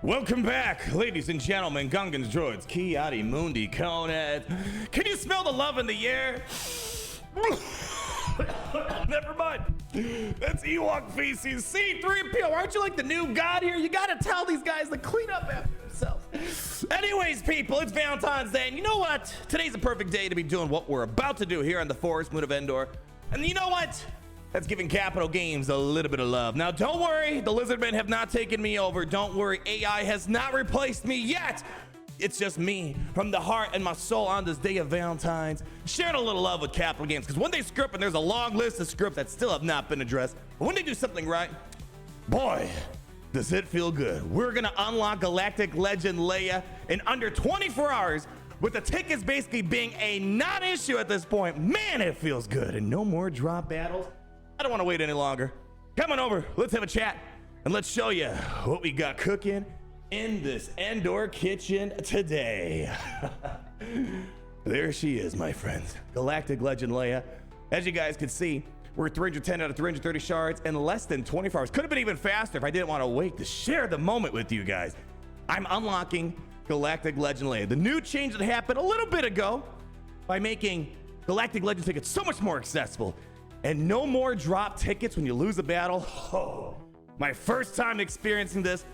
Welcome back, ladies and gentlemen, Gungans, Droids, Kiadi, Mundi, Conad. Can you smell the love in the air? Never mind. That's Ewok feces. C-3PO, aren't you like the new god here? You gotta tell these guys to clean up after themselves. Anyways, people, it's Valentine's Day, and you know what? Today's a perfect day to be doing what we're about to do here on the forest moon of Endor. And you know what? That's giving Capital Games a little bit of love. Now, don't worry, the Lizardmen have not taken me over. Don't worry, AI has not replaced me yet. It's just me, from the heart and my soul on this day of Valentine's, sharing a little love with Capital Games. Because when they script, and there's a long list of scripts that still have not been addressed, but when they do something right, boy, does it feel good. We're gonna unlock Galactic Legend Leia in under 24 hours, with the tickets basically being a non-issue at this point. Man, it feels good. And no more drop battles. I don't want to wait any longer. Come on over, let's have a chat, and let's show you what we got cooking in this Endor kitchen today. There she is, my friends. Galactic Legend Leia. As you guys can see, we're 310 out of 330 shards in less than 24 hours. Could have been even faster if I didn't want to wait to share the moment with you guys. I'm unlocking Galactic Legend Leia. The new change that happened a little bit ago by making Galactic Legend tickets so much more accessible. And no more drop tickets when you lose a battle. Oh, my first time experiencing this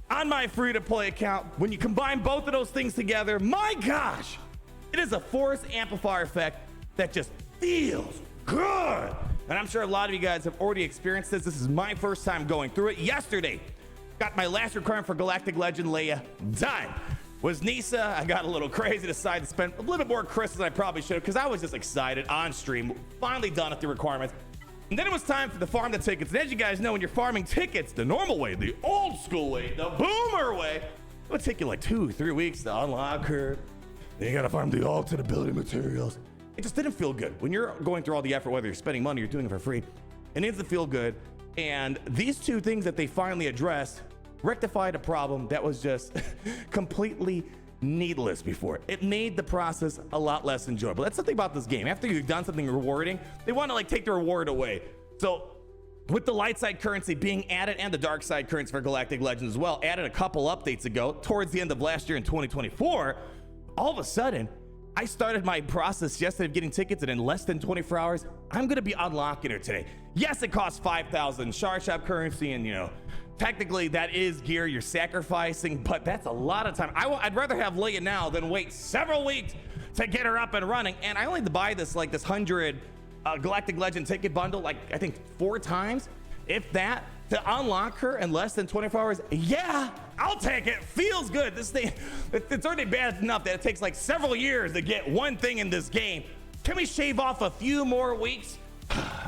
on my free-to-play account. When you combine both of those things together, my gosh, it is a force amplifier effect that just feels good. And I'm sure a lot of you guys have already experienced this. This is my first time going through it. Yesterday, got my last requirement for Galactic Legend Leia done. Was Nisa. I got a little crazy, decided to spend a little bit more Chris than I probably should have, because I was just excited on stream, finally done with the requirements. And then it was time for the farm the tickets. And as you guys know, when you're farming tickets the normal way, the old school way, the boomer way, it would take you like 2-3 weeks to unlock her. Then you gotta farm the alternate ability materials. It just didn't feel good. When you're going through all the effort, whether you're spending money or doing it for free, it needs to feel good. And these two things that they finally addressed rectified a problem that was just completely needless before. It made the process a lot less enjoyable. That's something about this game. After you've done something rewarding, they want to like take the reward away. So with the light side currency being added and the dark side currency for Galactic Legends as well, added a couple updates ago towards the end of last year in 2024, all of a sudden, I started my process yesterday of getting tickets, and in less than 24 hours, I'm gonna be unlocking her today. Yes, it costs 5,000 shard shop currency, and you know, technically that is gear you're sacrificing, but that's a lot of time. I'd rather have Leia now than wait several weeks to get her up and running. And I only had to buy this like this 100 Galactic Legend ticket bundle, like I think 4 times, if that, to unlock her in less than 24 hours. Yeah, I'll take it. Feels good. This thing, it's already bad enough that it takes like several years to get one thing in this game. Can we shave off a few more weeks?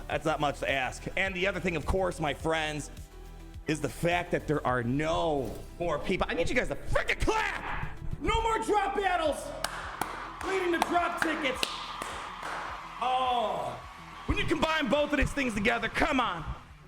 That's not much to ask. And the other thing, of course, my friends, is the fact that there are no more people. I need you guys to freaking clap! No more drop battles! Leading to drop tickets. Oh, when you combine both of these things together, come on.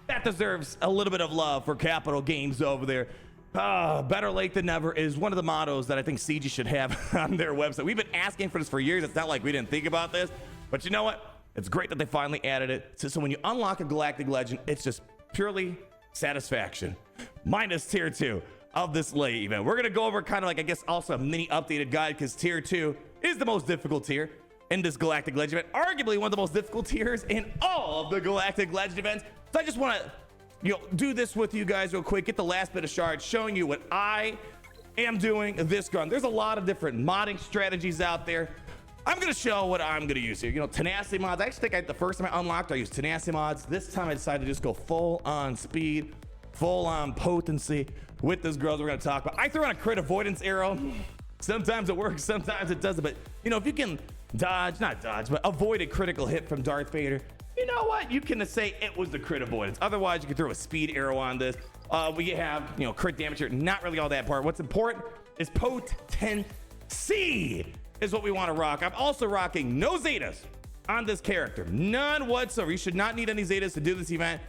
That deserves a little bit of love for Capital Games over there. Better late than never is one of the mottos that I think CG should have on their website. We've been asking for this for years. It's not like we didn't think about this, but you know what? It's great that they finally added it. So when you unlock a Galactic Legend, it's just purely satisfaction, minus tier 2 of this Leia event. We're gonna go over kind of like, I guess, also a mini updated guide, because tier 2 is the most difficult tier in this Galactic Legend event, arguably one of the most difficult tiers in all of the Galactic Legend events. So I just want to, you know, do this with you guys real quick, get the last bit of shards, showing you what I am doing this run. There's a lot of different modding strategies out there. I'm gonna show what I'm gonna use here. You know, tenacity mods. I actually think the first time I unlocked, I used tenacity mods. This time I decided to just go full on speed, full on potency with this girl that we're gonna talk about. I threw on a crit avoidance arrow. Sometimes it works, sometimes it doesn't. But you know, if you can dodge, not dodge, but avoid a critical hit from Darth Vader, you know what? You can say it was the crit avoidance. Otherwise, you can throw a speed arrow on this. We have, you know, crit damage here. Not really all that important. What's important is potency is what we want to rock. I'm also rocking no Zetas on this character. None whatsoever. You should not need any Zetas to do this event.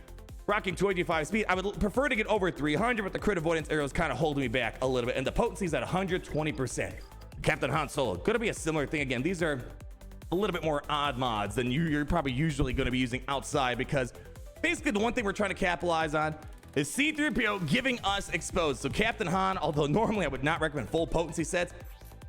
Rocking 285 speed. I would prefer to get over 300, but the crit avoidance arrows kind of holding me back a little bit. And the potency is at 120%. Captain Han Solo. Gonna be a similar thing again. These are a little bit more odd mods than you're probably usually going to be using outside, because basically the one thing we're trying to capitalize on is C-3PO giving us exposed. So Captain Han, although normally I would not recommend full potency sets,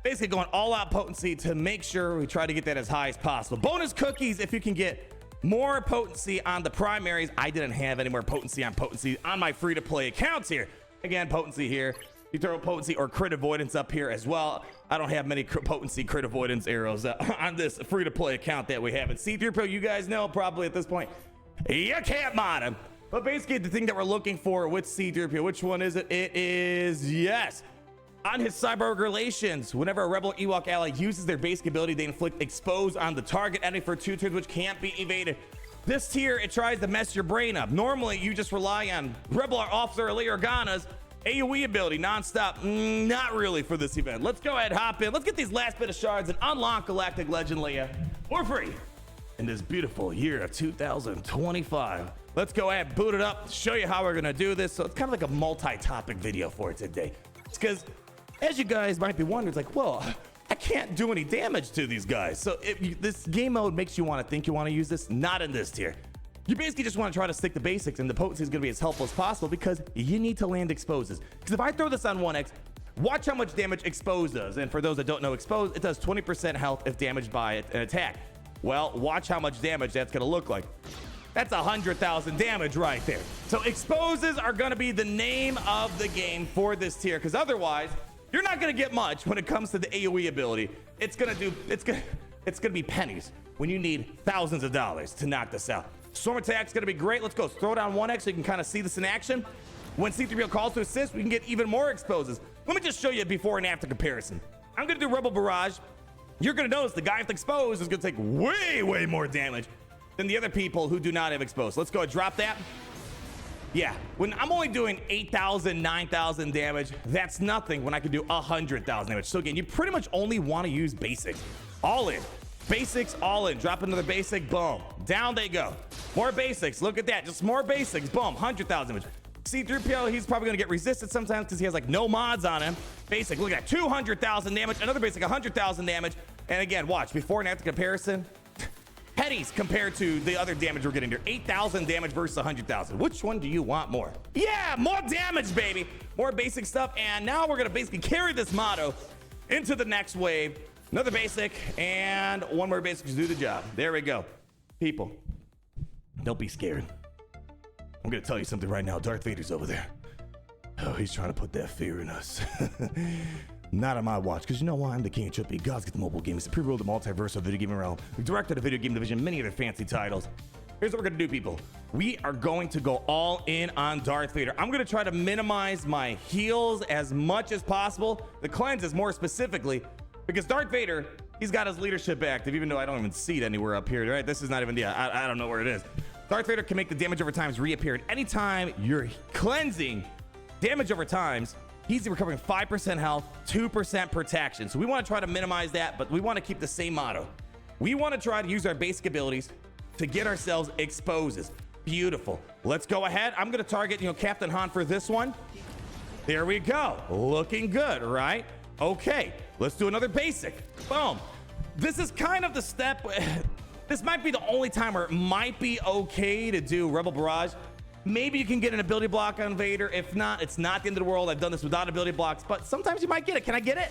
basically going all out potency to make sure we try to get that as high as possible. Bonus cookies if you can get more potency on the primaries. I didn't have any more potency on my free-to-play accounts here. Again, potency here. You throw potency or crit avoidance up here as well. I don't have many potency crit avoidance arrows on this free-to-play account that we have. And C-3PO, you guys know probably at this point, you can't mod him. But basically the thing that we're looking for with C-3PO, which one is it? It is, yes, on his cyborg relations. Whenever a rebel Ewok ally uses their basic ability, they inflict expose on the target enemy for 2 turns, which can't be evaded. This tier, it tries to mess your brain up. Normally, you just rely on rebel officer Organa's AoE ability nonstop. Not really for this event. Let's go ahead, hop in. Let's get these last bit of shards and unlock Galactic Legend Leia for free in this beautiful year of 2025. Let's go ahead, boot it up, show you how we're gonna do this. So it's kind of like a multi-topic video for today. It's because, as you guys might be wondering, it's like, well, I can't do any damage to these guys. So this game mode makes you want to think you want to use this, not in this tier. You basically just want to try to stick to basics, and the potency is going to be as helpful as possible because you need to land exposes. Because if I throw this on 1x, watch how much damage expose does. And for those that don't know expose, it does 20% health if damaged by an attack. Well, watch how much damage that's going to look like. That's 100,000 damage right there. So exposes are going to be the name of the game for this tier, because otherwise you're not going to get much when it comes to the AoE ability. It's going to be pennies when you need thousands of dollars to knock this out. Storm attack's going to be great. Let's go throw down 1x so you can kind of see this in action. When C-3PO calls to assist, we can get even more exposes. Let me just show you a before and after comparison. I'm going to do Rebel Barrage. You're going to notice the guy with exposed is going to take way more damage than the other people who do not have exposed. Let's go and drop that. Yeah, when I'm only doing 8,000, 9,000 damage, that's nothing when I can do 100,000 damage. So again, you pretty much only want to use basics. All in. Basics, all in. Drop another basic, boom. Down they go. More basics, look at that. Just more basics, boom, 100,000 damage. C-3PO, he's probably gonna get resisted sometimes because he has like no mods on him. Basic, look at that, 200,000 damage. Another basic, 100,000 damage. And again, watch, before and after comparison, pennies compared to the other damage we're getting here. 8,000 damage versus 100,000. Which one do you want more? Yeah, more damage, baby. More basic stuff. And now we're gonna basically carry this motto into the next wave. Another basic and one more basic to do the job. There we go. People, don't be scared. I'm gonna tell you something right now. Darth Vader's over there. Oh, he's trying to put that fear in us. Not on my watch, because you know why? I'm the king of trippy. Gods get the mobile games, the pre-roll the multiversal video gaming realm. We directed the video game division, many other fancy titles. Here's what we're gonna do, people. We are going to go all in on Darth Vader. I'm gonna try to minimize my heals as much as possible. The cleanses more specifically, because Darth Vader, he's got his leadership active, even though I don't even see it anywhere up here, right? This is not even, yeah, I don't know where it is. Darth Vader can make the damage over times reappear. And anytime you're cleansing damage over times, he's recovering 5% health, 2% protection. So we want to try to minimize that, but we want to keep the same motto. We want to try to use our basic abilities to get ourselves exposes. Beautiful. Let's go ahead. I'm going to target, Captain Han for this one. There we go. Looking good, right? Okay, let's do another basic. Boom. This is kind of the step. This might be the only time where it might be okay to do Rebel Barrage. Maybe you can get an ability block on Vader. If not, it's not the end of the world. I've done this without ability blocks, but sometimes you might get it. Can I get it?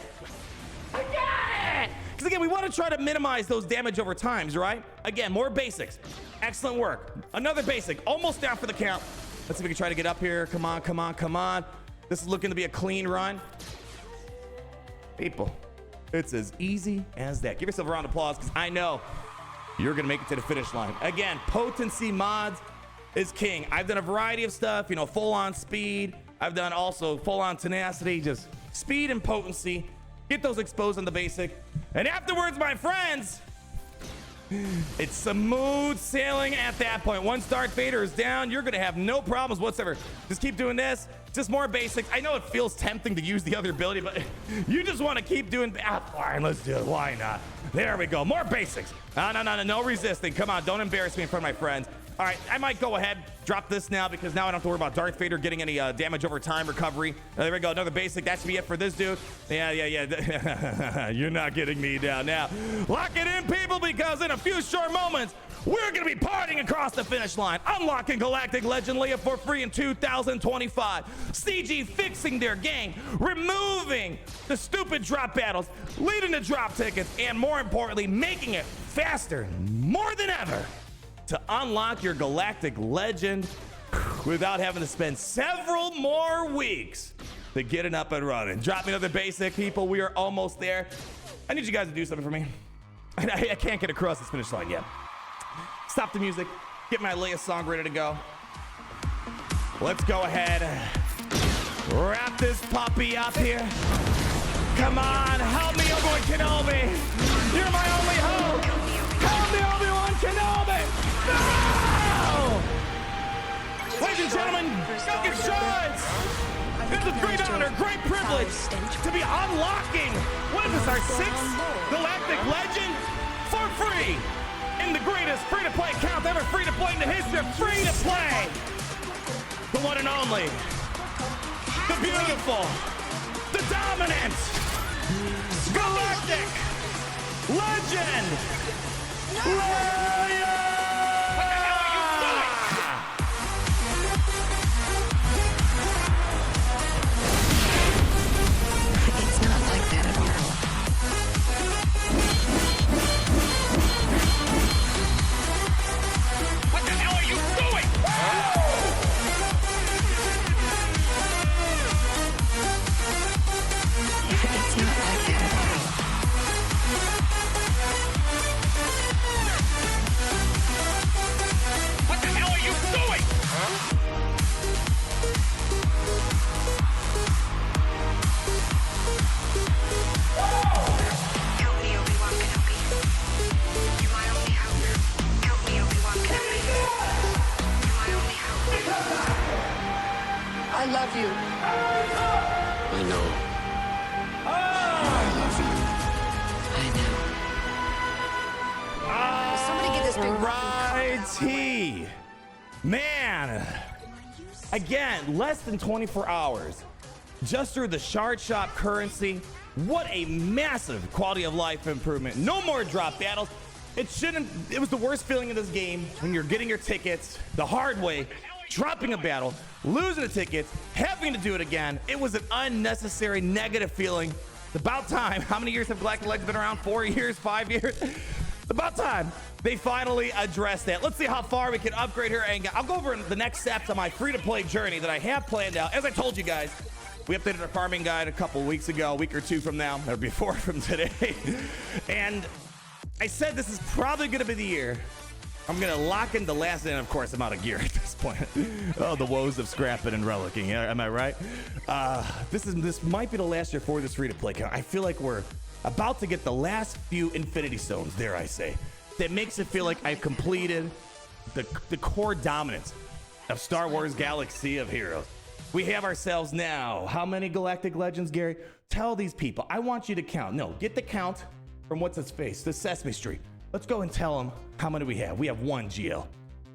I got it! Because again, we want to try to minimize those damage over times, right? Again, more basics. Excellent work. Another basic, almost down for the count. Let's see if we can try to get up here. Come on, come on, come on. This is looking to be a clean run. People, it's as easy as that. Give yourself a round of applause, because I know you're gonna make it to the finish line. Again, potency mods is king. I've done a variety of stuff, full on speed. I've done also full on tenacity, just speed and potency. Get those exposed on the basic. And afterwards, my friends, it's smooth sailing at that point. Once Darth Vader is down, you're gonna have no problems whatsoever. Just keep doing this, just more basics. I know it feels tempting to use the other ability, but you just wanna keep doing, fine, let's do it, why not? There we go, more basics. No resisting, come on, don't embarrass me in front of my friends. All right, I might go ahead, drop this now, because now I don't have to worry about Darth Vader getting any damage over time recovery. There we go, another basic. That should be it for this dude. Yeah. You're not getting me down now. Lock it in, people, because in a few short moments, we're gonna be partying across the finish line, unlocking Galactic Legend Leia for free in 2025. CG fixing their game, removing the stupid drop battles, leading to drop tickets, and more importantly, making it faster more than ever to unlock your Galactic Legend without having to spend several more weeks to get it up and running. Drop me another basic, people. We are almost there. I need you guys to do something for me. I can't get across this finish line yet. Stop the music. Get my Leia song ready to go. Let's go ahead. Wrap this puppy up here. Come on, help me, Obi-Wan Kenobi. You're my only hope. Help me, Obi-Wan Kenobi. No! Ladies and gentlemen, Duncan Shines. It's a great honor, great privilege to be unlocking, what is this, our 6th Galactic Legend for free in the greatest free-to-play account ever free-to-play in the history of free-to-play. The one and only, the beautiful, the dominant, Galactic Legend Leia! I love you. I know. I love you. I know. Somebody get this big righty. Man, again, less than 24 hours. Just through the shard shop currency. What a massive quality of life improvement. No more drop battles. It was the worst feeling in this game when you're getting your tickets the hard way, dropping a battle, losing the tickets, having to do it again. It was an unnecessary negative feeling. It's about time. How many years have Galactic Legends been around? 4 years, 5 years? It's about time they finally address that. Let's see how far we can upgrade here. And I'll go over the next steps on my free-to-play journey that I have planned out. As I told you guys, we updated our farming guide a couple weeks ago, a week or two from now, or before from today. And I said this is probably going to be the year I'm going to lock in the last, and of course, I'm out of gear at this point. Oh, the woes of scrapping and relicking. Am I right? This might be the last year for this free-to-play count. I feel like we're about to get the last few Infinity Stones, dare I say. That makes it feel like I've completed the core dominance of Star Wars Galaxy of Heroes. We have ourselves now. How many Galactic Legends, Gary? Tell these people. I want you to count. No, get the count from what's its face, the Sesame Street. Let's go and tell them how many we have. We have 1 GL,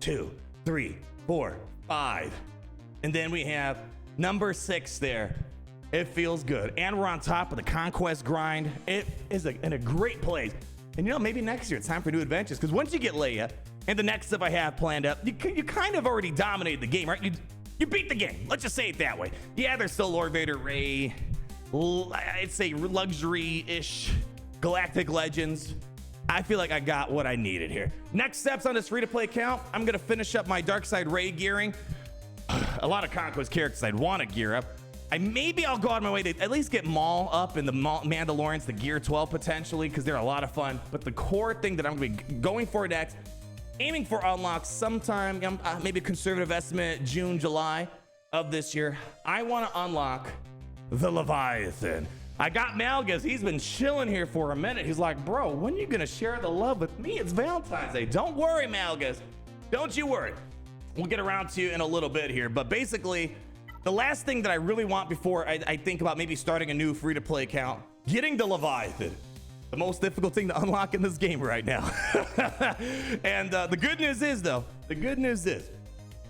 2, 3, 4, 5. And then we have number 6 there. It feels good. And we're on top of the conquest grind. It is in a great place. And you know, maybe next year it's time for new adventures. Because once you get Leia and the next stuff I have planned up, you kind of already dominated the game, right? You beat the game. Let's just say it that way. Yeah, there's still Lord Vader, Rey. I'd say luxury-ish Galactic Legends. I feel like I got what I needed here. Next steps on this free-to-play account, I'm going to finish up my Darkside Rey gearing. A lot of Conquest characters I'd want to gear up. Maybe I'll go out of my way to at least get Maul up and the Mandalorians, the Gear 12 potentially, because they're a lot of fun. But the core thing that I'm going to be going for next, aiming for unlock sometime, maybe a conservative estimate, June, July of this year. I want to unlock the Leviathan. I got Malgus. He's been chilling here for a minute. He's like, bro, when are you going to share the love with me? It's Valentine's Day. Don't worry, Malgus. Don't you worry. We'll get around to you in a little bit here. But basically, the last thing that I really want before I think about maybe starting a new free-to-play account, getting the Leviathan. The most difficult thing to unlock in this game right now. And the good news is, though,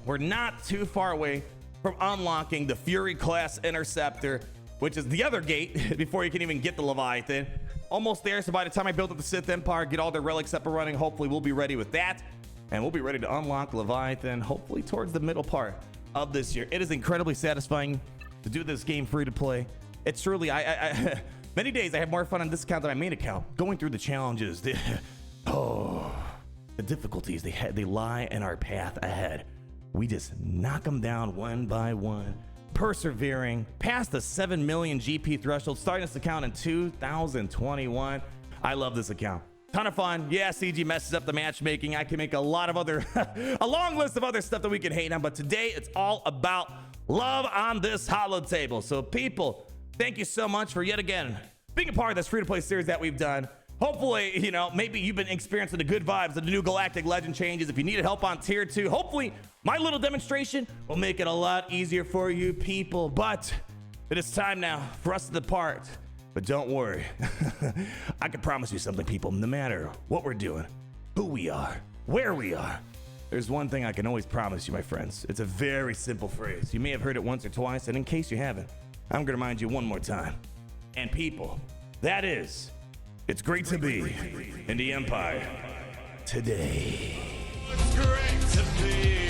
we're not too far away from unlocking the Fury class interceptor, which is the other gate before you can even get the Leviathan. Almost there, so by the time I build up the Sith Empire, get all their relics up and running, hopefully we'll be ready with that. and we'll be ready to unlock Leviathan hopefully towards the middle part of this year. It is incredibly satisfying to do this game free to play. It's truly, I many days I have more fun on this account than my main account, going through the challenges, the difficulties they lie in our path ahead. We just knock them down one by one, persevering past the 7 million GP threshold, starting this account in 2021. I love this account. Ton of fun. Yeah, CG messes up the matchmaking. I can make a lot of other, a long list of other stuff that we can hate on, but today it's all about love on this hollow table. So people, thank you so much for yet again being a part of this free-to-play series that we've done. Hopefully, you know, maybe you've been experiencing the good vibes of the new Galactic Legend changes. If you needed help on tier 2, hopefully my little demonstration will make it a lot easier for you people. But it is time now for us to depart. But don't worry, I can promise you something, people. No matter what we're doing, who we are, where we are, there's one thing I can always promise you, my friends. It's a very simple phrase. You may have heard it once or twice, and in case you haven't, I'm gonna remind you one more time. And people, that is, it's great to be in the Empire today. It's great to be